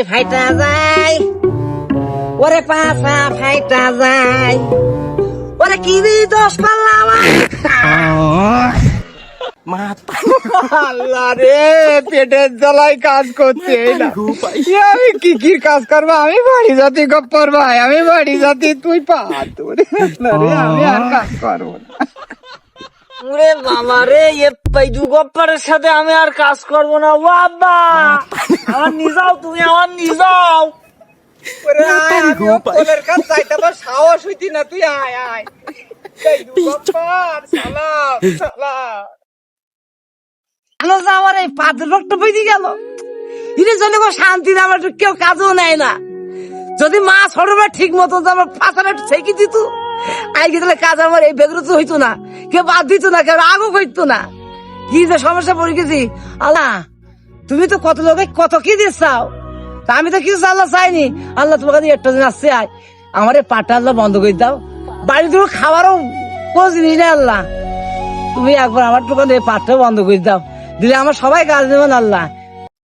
ফাইটা যায় ওরে পাশা ফাইটা যায় ওরে কি দোষ করলাম আল্লাহ রে, পেটের জ্বালায় কাজ করছে আমি কি কি কাজ করবো? আমি বাড়ি জাতি গপ্পর ভাই, আমি বাড়ি জাতি, তুই পা তোরে আমি আর কাজ করবো না। ওরে বাবা রে, পাইজু গপ্পারের সাথে আমি আর কাজ করবো না। বাবা আমার নিজাও, তুমি আমার নিজাও। ওরে আয়, আমিও তোদের কাছে যাইতে আমার সাহস হইতি না, তুই আয় আয়। পেটু গপ্পর, সালাম সালাম। আমার এই পাতের রক্ত বইতে গেল, এর জন্য কোনো শান্তি না, আমার কেউ কাজও নেয় না। যদি মা ছোটবেলা ঠিক মতো আমার পাতাটা ছেঁকে দিত, আজকে তাহলে কাজ আমার এই বেগরত হইতো না, কেউ বাদ দিত না, কেউ রাগও করতো না। কি যে সমস্যা পড়ে গেছি। আল্লাহ তুমি তো কত লোকে কত কি দিচ্ছাও, তা আমি তো কিছু আল্লাহ চাইনি। আল্লাহ তোমার কাছে একটা দিন আসছে, আয় আমার এই পাটা আল্লাহ বন্ধ করে দাও। বাড়ি থেকে খাবারও কোনো জিনিস নেই আল্লাহ, তুমি একবার আমার দোকানে এই পাটটাও বন্ধ করে দাও, দিলে আমার সবাই কাজ দেবেন আল্লাহ।